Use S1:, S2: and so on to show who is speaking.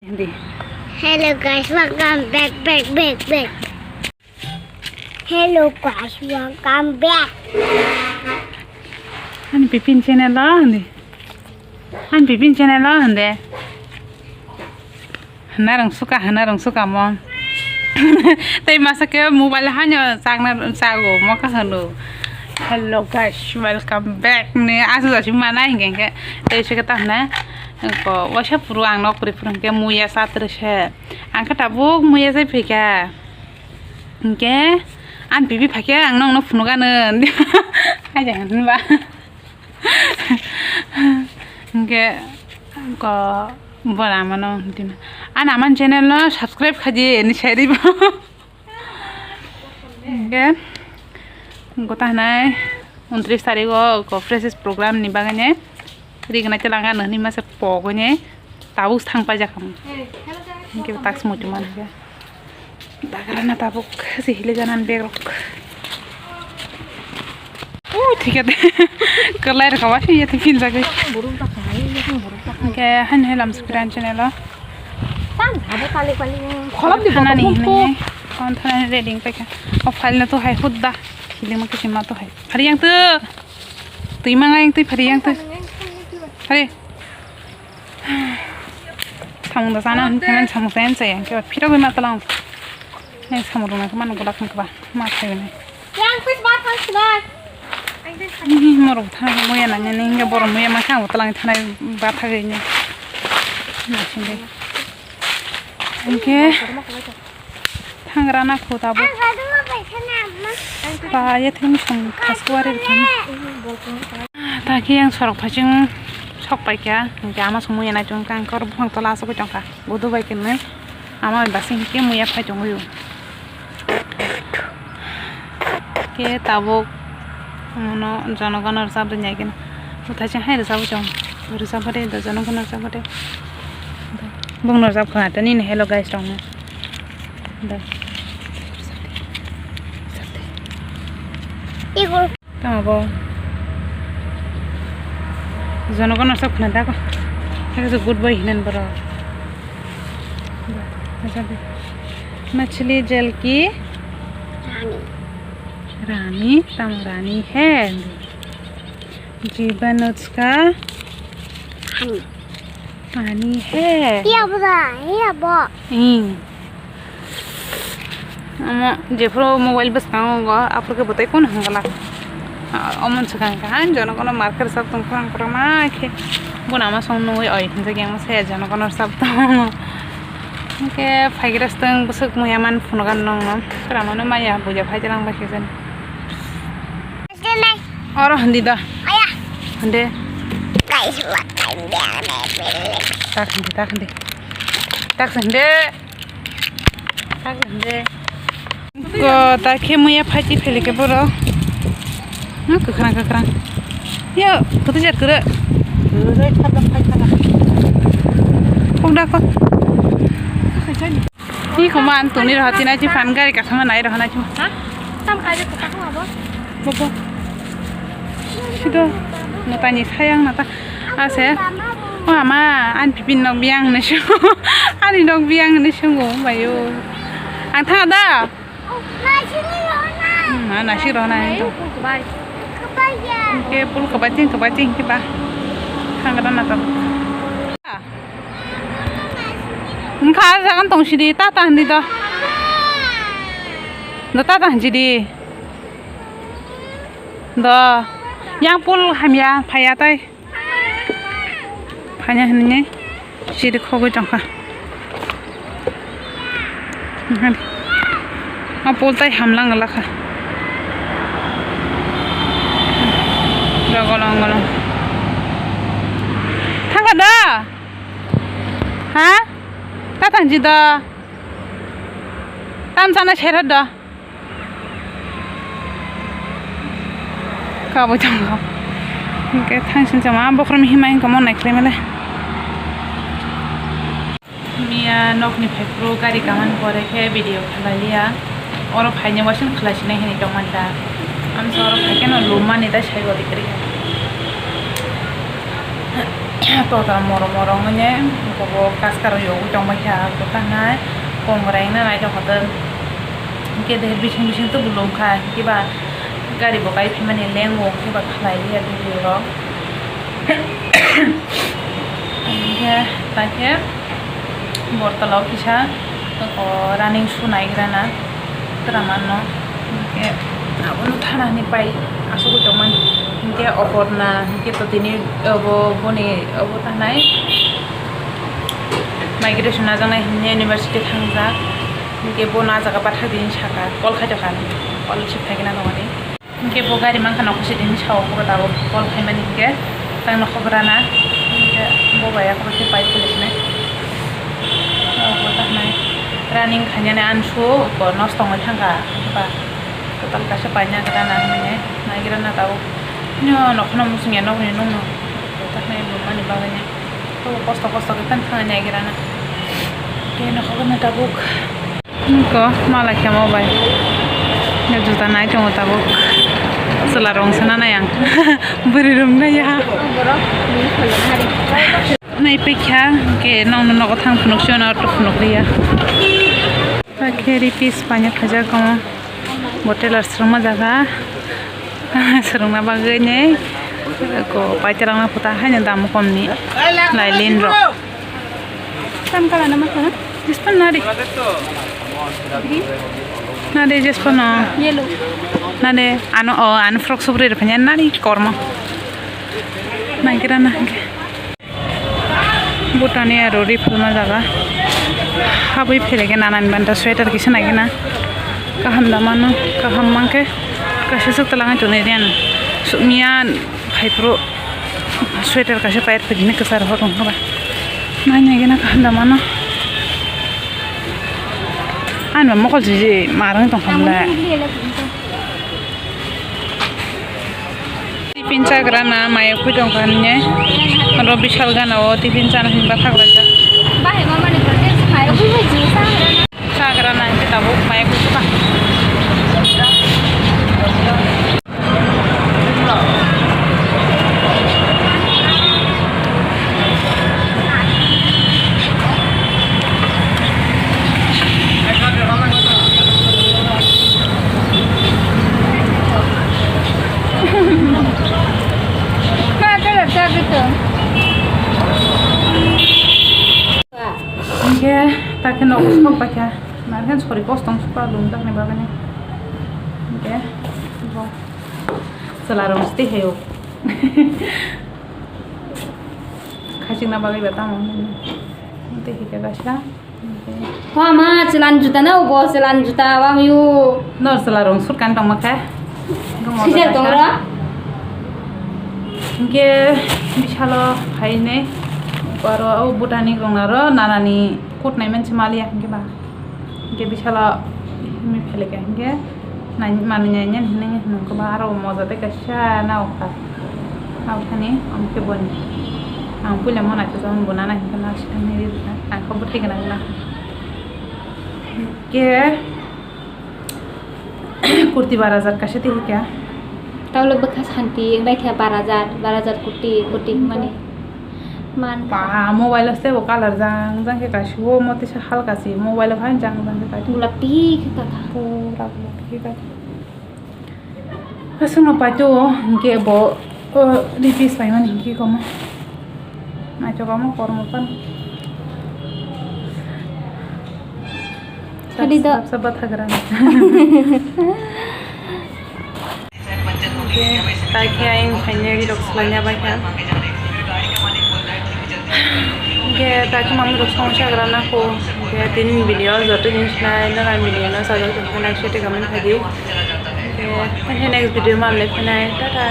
S1: Hello guys, welcome back. Hello guys, welcome back.
S2: Anh Pipin channel đó hả? Anh Pipin channel đó hả? Hana rong suka mong. Tapi masa ke mobile hanya sago mau ke hello. Hello guys, welcome back. Nih asu cuma mana hingga ke. Tapi saya kata na. Ko wasa puruang nok purang ke muya terus he. Angka tabuk muya saya pika. Ke an pipi pakai ang nong funugan. Aja kan ba. Ke ko bola mano dina. An aman channel no subscribe kaji ni share ba. Ke gota nai 29 तारीख को फ्रेशेस प्रोग्राम निबागने रिगना चलांगा नहनी मासे पोगने ताबुक थांपा जाखम के ताक्स मुचुमान के दागराना ताबुक सिहिले जानान बेग रक ओ ठीक है कलायर खवासी ये फिल जागे के हन हेलम स्पिरान चैनल
S1: Tan, ada kali
S2: खलब दि खाना नहीं नहीं कौन थाना रेडिंग पे के और फाइल ना तो है खुद दा खिले मके सिमा तो है फरी yang tu imang yang tu fari yang tu fari samung da sana temen samung sen se yang ke pira goi ma talang ne samung na kuma no golak ma ma thai ne
S1: yang kuis bat kan sudah.
S2: ni moro tha mo ya na ne nge bor mo ya ma khang talang thana ba tha ge ne na sinde oke tangrana khoda bo ba ya thim sum khaswari kan taki yang sorok phajing sok pai kya ke ama sumu yana jong kan kor bhang tola so jong ka bodo bai ken ne ama basing ke muya phai jong yu ke tabo no janoganor sab nyai ken utha cha hai sab jong ru sab pare da janoganor sab pare bung nor sab kha ta ni ne hello guys jong da
S1: Igor.
S2: tamo জনগণৰ সব খানা দেখো ऐसे good boy हिनन बरो मछली जल की रानी तम रानी है जीवन उसका पानी है
S1: Iya betul, iya bo.
S2: जेफ्रो मोबाइल बस काऊंगा आप लोग के बताइए कौन हंगला अमन सकान kan jono kono marker sab tong kurang kurang ke buna ma song noi oi hinja ge ma se jono kono sab tong ke phairas tong busuk muyaman funogan nong no kra mano maya buja phai jalang ba kezen
S1: Sini.
S2: oro handi da
S1: Ayah.
S2: hande
S1: Guys, makan biar
S2: tak hande tak sende ko ta ke muya phaji phele ke boro kekerang ya kutu jar kere udah kok ini kuman tuh nih rohatin aja fan gari kasama naik rohana cuma
S1: Sama kayak ketemu apa?
S2: bobo sudah ngetanya sayang nata ase oh ama an pipin nok biang nesu ani nok biang nesu bayu ang ada nasi rohana itu ke pul kebacing kita hanggaran atau engkau jangan tong sidi tata handi dah tata jadi dah yang pul hamya payah tay payah ini sidi kau jangka pul tay hamlang galak golong thang ada ha ta tang ji da tan sana chera da ka bo jang ko ke thang sin jama bokrom himai ko mon nakle mele mia nok ni phekro gari kaman pore ke video khalalia oro phaine wasin khalashine hini tomanda am soro phake no luma ni da shai go dikri Tota moro-morongnya bobo kaskar yo utang baca kotana kongreng na naik hotel ke deh bising-bising tuh belum kah kiba gari bokai pimane lengo kiba khalai dia dulu ro ya tanya bortalo kisah running shoe naik rana teramano ke aku nu thana ni pai asu ko toman ke oporna ke to tini obo boni obo tanai migration na jana university thangja ke bona jaga patha din saka kol kha jakan kol chip thagina nongani ke bo gari man khana khushi din chaw ko dawo kol khai mani ke tang no khobrana ke bo baya ko ke pai pulis ne obo tanai running khanya ne ansu ko nostong thanga ba total kasih banyak kita namanya naik na tahu nyo nok na musuhnya nok ni nong tak naik belum mani bawahnya tuh posto kita kan naik na kayak nok aku na tabuk niko malah kayak mau bay ya juta naik cuma tabuk selarong sana na yang beri rumah ya naik pekya kayak nong nok thang punuk siapa nak punuk dia pakai ripis banyak aja kamu hotel asrama jaga serungna bagainya ko pacarang na puta hanya damu komni lailin ro tam kala nama sana jispan nade jispan yellow nade anu frok sobre punya nari korma nakira na butani aro rifle jaga habai philege nanan banta sweater kisa nagina kaham damano kaham mangke kasih setelah ngajunerian sukmian hypro sweater kasih payar begini kesar horong apa nanya gina kaham damano anu mau kau jadi marang tong kamla tipinca kerana maya kuidong kannya kalau bishal gana o tipinca nasi batak raja
S1: bahaya mama nih kerja saya pun masih
S2: karena kita tahu maya kuidong tak kena usah pakai, nanti sorry postong suka belum tak nih baganya, oke, selarong mesti heo, kasih nama bagai betang, nanti kita kasih,
S1: wah mah selanjutnya na ubo selanjutnya wang yu,
S2: nor selarong sur kantong makai,
S1: sih dong lah,
S2: oke, bisa lo hai nih. Baru botani kronaro nanani kut naimen cemali ya ba ke bisala mi phele ke nge nai manunya nyen hinenge nung ko baro mozate kasha na uka au thani amke boni am pula mona ta sam bonana hikana shani ri ta ko bothi kana na ke kurti 12000 kashe thi kya
S1: tahu lo bekas hanti baik ya 12000 kurti mane man
S2: mobile से वो कलर जang के काशी वो मोती से हल्का सी मोबाइल भाई जang के काशी
S1: गुलाबी kita था
S2: पूरा गुलाबी का असुनो पाचो के बो रिपीस पाई मन की कोमा नाचो कोमा करमो पन
S1: tadi dah
S2: सब बता करा ताकि आइन फाइनली डॉक्स लन्या बाका के ताकि मम्मी लोग समझा करना को के 3 वीडियो जट जिनिस ना ना वीडियो ना साजो तो नेक्स्ट डे कमेंट कर दी के नेक्स्ट वीडियो में ले फनाय टाटा